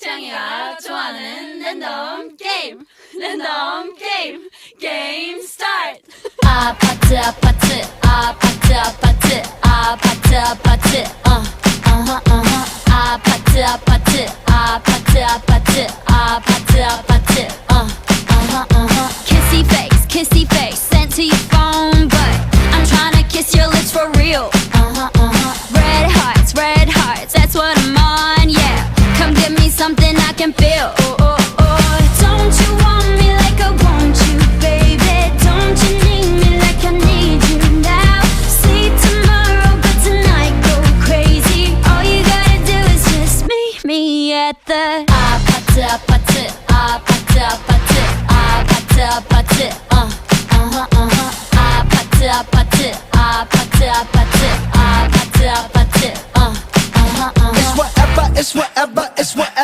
태양이가 좋아하는 랜덤 게임 게임 스타트. 아파트 아파트 아파트 아파트 아파트 아파트 아파트 아파트 아파트 아파트 아파트 아파트 kissy face sent to your phone but I'm tryna kiss your lips for real. Red hearts, that's what I'm on, yeah. Come give me something I can feel. Don't you want me like I want you, baby? Don't you need me like I need you now? See tomorrow, but tonight go crazy. All you gotta do is just meet me at the 아파트 아파트 아파트 아파트 아파트 아파트 아파트 아파트 아파트 아파트 아파트 아파트 It's whatever, it's whatever, it's whatever.